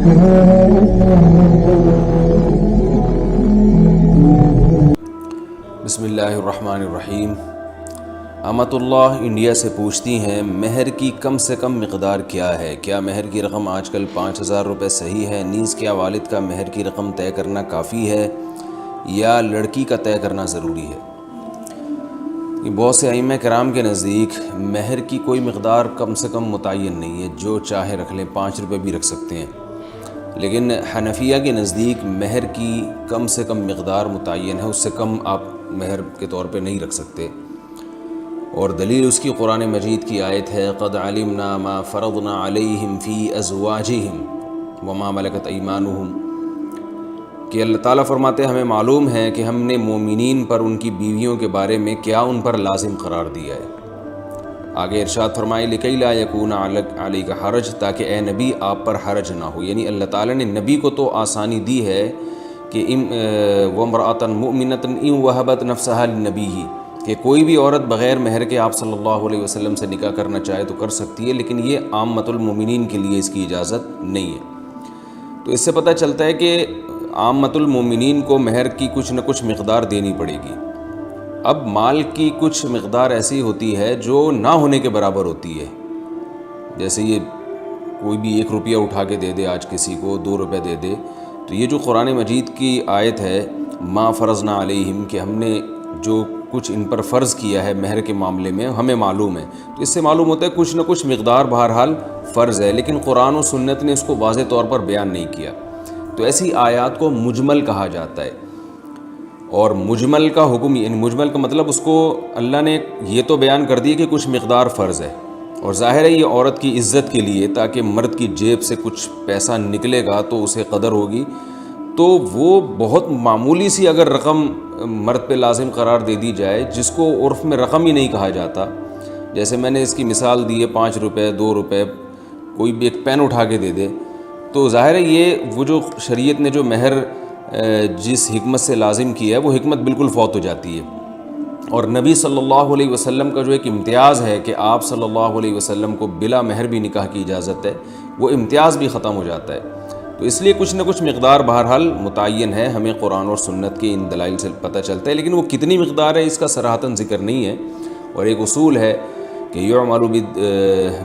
بسم اللہ الرحمن الرحیم۔ امت اللہ انڈیا سے پوچھتی ہیں مہر کی کم سے کم مقدار کیا ہے؟ کیا مہر کی رقم آج کل 5,000 روپے صحیح ہے؟ نیز کیا والد کا مہر کی رقم طے کرنا کافی ہے یا لڑکی کا طے کرنا ضروری ہے؟ بہت سے ائمہ کرام کے نزدیک مہر کی کوئی مقدار کم سے کم متعین نہیں ہے، جو چاہے رکھ لیں، 5 روپے بھی رکھ سکتے ہیں۔ لیکن حنفیہ کے نزدیک مہر کی کم سے کم مقدار متعین ہے، اس سے کم آپ مہر کے طور پہ نہیں رکھ سکتے، اور دلیل اس کی قرآن مجید کی آیت ہے قد علمنا ما فرضنا علیہم فی ازواجہم وما ملکت ایمانہم، کہ اللہ تعالیٰ فرماتے ہیں ہمیں معلوم ہے کہ ہم نے مومنین پر ان کی بیویوں کے بارے میں کیا ان پر لازم قرار دیا ہے۔ آگے ارشاد فرمائے لکی لا یکون علیک حرج، تاکہ اے نبی آپ پر حرج نہ ہو، یعنی اللہ تعالیٰ نے نبی کو تو آسانی دی ہے کہ وامرأۃ مؤمنۃ ان وہبت نفسہا لنبیہ، کہ کوئی بھی عورت بغیر مہر کے آپ صلی اللہ علیہ وسلم سے نکاح کرنا چاہے تو کر سکتی ہے، لیکن یہ عامۃ المومنین کے لیے اس کی اجازت نہیں ہے۔ تو اس سے پتہ چلتا ہے کہ عامۃ المومنین کو مہر کی کچھ نہ کچھ مقدار دینی پڑے گی۔ اب مال کی کچھ مقدار ایسی ہوتی ہے جو نہ ہونے کے برابر ہوتی ہے، جیسے یہ کوئی بھی 1 روپیہ اٹھا کے دے دے، آج کسی کو 2 روپے دے دے، تو یہ جو قرآن مجید کی آیت ہے ما فرضنا علیہم، کہ ہم نے جو کچھ ان پر فرض کیا ہے مہر کے معاملے میں ہمیں معلوم ہے، تو اس سے معلوم ہوتا ہے کچھ نہ کچھ مقدار بہرحال فرض ہے، لیکن قرآن و سنت نے اس کو واضح طور پر بیان نہیں کیا۔ تو ایسی آیات کو مجمل کہا جاتا ہے، اور مجمل کا حکم، یعنی مجمل کا مطلب اس کو اللہ نے یہ تو بیان کر دی کہ کچھ مقدار فرض ہے، اور ظاہر ہے یہ عورت کی عزت کے لیے، تاکہ مرد کی جیب سے کچھ پیسہ نکلے گا تو اسے قدر ہوگی، تو وہ بہت معمولی سی اگر رقم مرد پہ لازم قرار دے دی جائے، جس کو عرف میں رقم ہی نہیں کہا جاتا، جیسے میں نے اس کی مثال دی ہے 5 روپے 2 روپے، کوئی بھی ایک پین اٹھا کے دے دے، تو ظاہر ہے یہ وہ جو شریعت نے جو مہر جس حکمت سے لازم کیا ہے وہ حکمت بالکل فوت ہو جاتی ہے، اور نبی صلی اللہ علیہ وسلم کا جو ایک امتیاز ہے کہ آپ صلی اللہ علیہ وسلم کو بلا مہر بھی نکاح کی اجازت ہے، وہ امتیاز بھی ختم ہو جاتا ہے۔ تو اس لیے کچھ نہ کچھ مقدار بہرحال متعین ہے، ہمیں قرآن اور سنت کے ان دلائل سے پتہ چلتا ہے، لیکن وہ کتنی مقدار ہے اس کا صراحتاً ذکر نہیں ہے، اور ایک اصول ہے کہ یعمل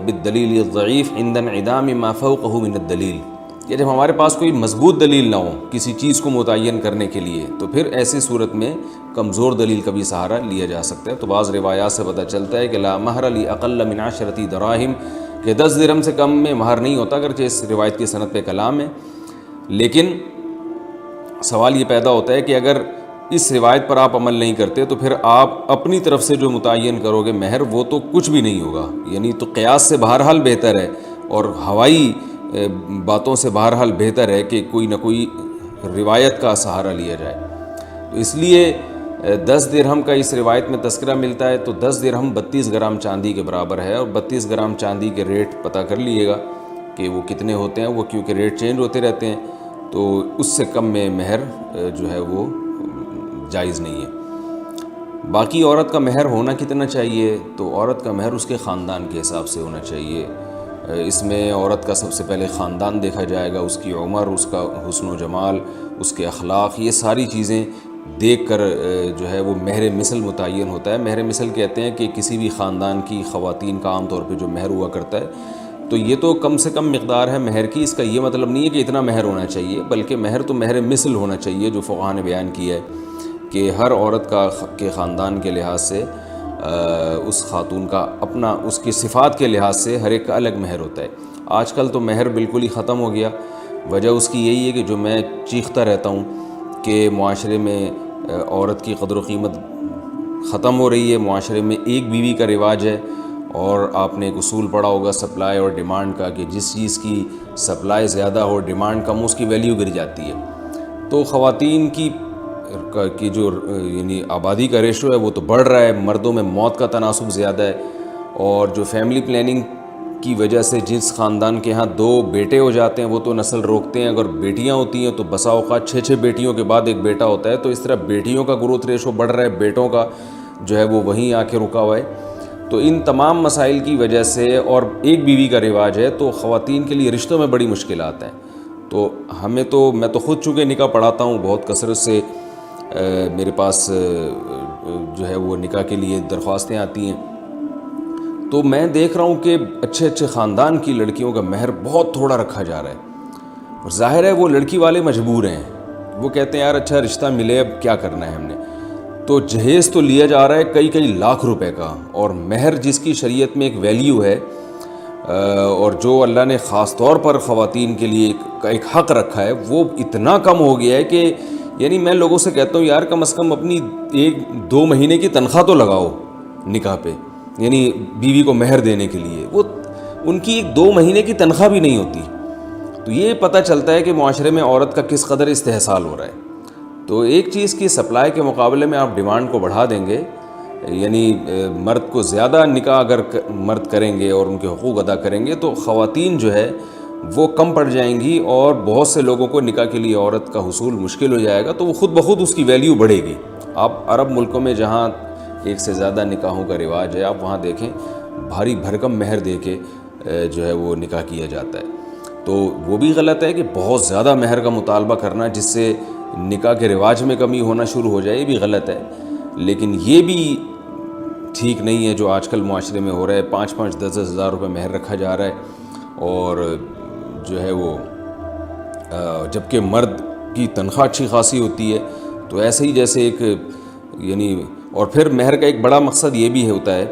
بالدلیل الضعیف عند انعدام ما فوقہ من الدلیل، کہ جب ہمارے پاس کوئی مضبوط دلیل نہ ہو کسی چیز کو متعین کرنے کے لیے، تو پھر ایسی صورت میں کمزور دلیل کا بھی سہارا لیا جا سکتا ہے۔ تو بعض روایات سے پتہ چلتا ہے کہ لا مہر لاقل من 10 دراہم، کہ 10 درہم سے کم میں مہر نہیں ہوتا، اگرچہ اس روایت کی سند پہ کلام ہے، لیکن سوال یہ پیدا ہوتا ہے کہ اگر اس روایت پر آپ عمل نہیں کرتے تو پھر آپ اپنی طرف سے جو متعین کرو گے مہر، وہ تو کچھ بھی نہیں ہوگا، یعنی تو قیاس سے بہرحال بہتر ہے، اور ہوائی باتوں سے بہرحال بہتر ہے کہ کوئی نہ کوئی روایت کا سہارا لیا جائے۔ تو اس لیے 10 درہم کا اس روایت میں تذکرہ ملتا ہے، تو 10 درہم 32 گرام چاندی کے برابر ہے، اور 32 گرام چاندی کے ریٹ پتہ کر لیے گا کہ وہ کتنے ہوتے ہیں، وہ کیونکہ ریٹ چینج ہوتے رہتے ہیں، تو اس سے کم میں مہر جو ہے وہ جائز نہیں ہے۔ باقی عورت کا مہر ہونا کتنا چاہیے؟ تو عورت کا مہر اس کے خاندان کے حساب سے ہونا چاہیے۔ اس میں عورت کا سب سے پہلے خاندان دیکھا جائے گا، اس کی عمر، اس کا حسن و جمال، اس کے اخلاق، یہ ساری چیزیں دیکھ کر جو ہے وہ مہر مثل متعین ہوتا ہے۔ مہر مثل کہتے ہیں کہ کسی بھی خاندان کی خواتین کا عام طور پہ جو مہر ہوا کرتا ہے، تو یہ تو کم سے کم مقدار ہے مہر کی، اس کا یہ مطلب نہیں ہے کہ اتنا مہر ہونا چاہیے، بلکہ مہر تو مہر مثل ہونا چاہیے، جو فقہاء نے بیان کیا ہے کہ ہر عورت کے خاندان کے لحاظ سے اس خاتون کا اپنا، اس کی صفات کے لحاظ سے ہر ایک کا الگ مہر ہوتا ہے۔ آج کل تو مہر بالکل ہی ختم ہو گیا، وجہ اس کی یہی ہے کہ جو میں چیختا رہتا ہوں کہ معاشرے میں عورت کی قدر و قیمت ختم ہو رہی ہے، معاشرے میں ایک بیوی کا رواج ہے، اور آپ نے ایک اصول پڑھا ہوگا سپلائی اور ڈیمانڈ کا، کہ جس چیز کی سپلائی زیادہ ہو، ڈیمانڈ کم، اس کی ویلیو گر جاتی ہے۔ تو خواتین کی جو یعنی آبادی کا ریشو ہے وہ تو بڑھ رہا ہے، مردوں میں موت کا تناسب زیادہ ہے، اور جو فیملی پلاننگ کی وجہ سے جس خاندان کے ہاں 2 بیٹے ہو جاتے ہیں وہ تو نسل روکتے ہیں، اگر بیٹیاں ہوتی ہیں تو بسا اوقات 6 بیٹیوں کے بعد ایک بیٹا ہوتا ہے، تو اس طرح بیٹیوں کا گروتھ ریشو بڑھ رہا ہے، بیٹوں کا جو ہے وہ وہیں آ کے رکا ہوا ہے۔ تو ان تمام مسائل کی وجہ سے، اور ایک بیوی کا رواج ہے، تو خواتین کے لیے رشتوں میں بڑی مشکلات ہیں، تو میں تو خود چونکہ نکاح پڑھاتا ہوں بہت کثرت سے، میرے پاس جو ہے وہ نکاح کے لیے درخواستیں آتی ہیں، تو میں دیکھ رہا ہوں کہ اچھے اچھے خاندان کی لڑکیوں کا مہر بہت تھوڑا رکھا جا رہا ہے، اور ظاہر ہے وہ لڑکی والے مجبور ہیں، وہ کہتے ہیں یار اچھا رشتہ ملے، اب کیا کرنا ہے ہم نے، تو جہیز تو لیا جا رہا ہے کئی لاکھ روپے کا، اور مہر جس کی شریعت میں ایک ویلیو ہے، اور جو اللہ نے خاص طور پر خواتین کے لیے ایک حق رکھا ہے، وہ اتنا کم ہو گیا ہے کہ یعنی میں لوگوں سے کہتا ہوں یار کم از کم اپنی 1-2 مہینے کی تنخواہ تو لگاؤ نکاح پہ، یعنی بیوی کو مہر دینے کے لیے، وہ ان کی 2 مہینے کی تنخواہ بھی نہیں ہوتی، تو یہ پتہ چلتا ہے کہ معاشرے میں عورت کا کس قدر استحصال ہو رہا ہے۔ تو ایک چیز کی سپلائی کے مقابلے میں آپ ڈیمانڈ کو بڑھا دیں گے، یعنی مرد کو زیادہ نکاح اگر مرد کریں گے اور ان کے حقوق ادا کریں گے تو خواتین جو ہے وہ کم پڑ جائیں گی، اور بہت سے لوگوں کو نکاح کے لیے عورت کا حصول مشکل ہو جائے گا، تو وہ خود بخود اس کی ویلیو بڑھے گی۔ آپ عرب ملکوں میں جہاں ایک سے زیادہ نکاحوں کا رواج ہے، آپ وہاں دیکھیں بھاری بھرکم مہر دے کے جو ہے وہ نکاح کیا جاتا ہے، تو وہ بھی غلط ہے کہ بہت زیادہ مہر کا مطالبہ کرنا جس سے نکاح کے رواج میں کمی ہونا شروع ہو جائے، یہ بھی غلط ہے۔ لیکن یہ بھی ٹھیک نہیں ہے جو آج کل معاشرے میں ہو رہا ہے، 5-10 ہزار روپے مہر رکھا جا رہا ہے، اور جو ہے وہ جبکہ مرد کی تنخواہ اچھی خاصی ہوتی ہے، تو ایسے ہی جیسے ایک یعنی، اور پھر مہر کا ایک بڑا مقصد یہ بھی ہوتا ہے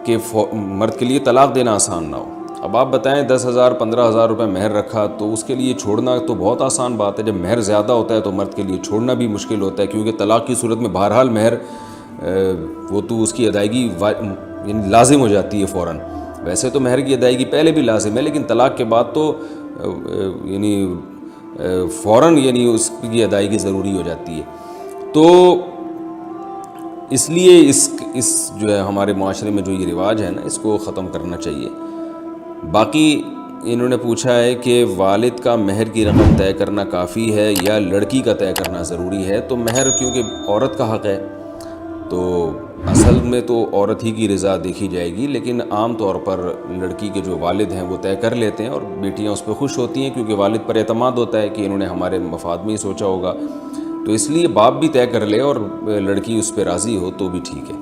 کہ مرد کے لیے طلاق دینا آسان نہ ہو۔ اب آپ بتائیں 10,000 15,000 روپے مہر رکھا تو اس کے لیے چھوڑنا تو بہت آسان بات ہے، جب مہر زیادہ ہوتا ہے تو مرد کے لیے چھوڑنا بھی مشکل ہوتا ہے، کیونکہ طلاق کی صورت میں بہرحال مہر وہ تو اس کی ادائیگی یعنی لازم ہو جاتی ہے فوراً، ویسے تو مہر کی ادائیگی پہلے بھی لازم ہے، لیکن طلاق کے بعد تو یعنی فوراً یعنی اس کی ادائیگی ضروری ہو جاتی ہے۔ تو اس لیے اس جو ہے ہمارے معاشرے میں جو یہ رواج ہے نا، اس کو ختم کرنا چاہیے۔ باقی انہوں نے پوچھا ہے کہ والد کا مہر کی رقم طے کرنا کافی ہے یا لڑکی کا طے کرنا ضروری ہے؟ تو مہر کیونکہ عورت کا حق ہے تو اصل میں تو عورت ہی کی رضا دیکھی جائے گی، لیکن عام طور پر لڑکی کے جو والد ہیں وہ طے کر لیتے ہیں، اور بیٹیاں اس پہ خوش ہوتی ہیں کیونکہ والد پر اعتماد ہوتا ہے کہ انہوں نے ہمارے مفاد میں ہی سوچا ہوگا، تو اس لیے باپ بھی طے کر لے اور لڑکی اس پہ راضی ہو تو بھی ٹھیک ہے۔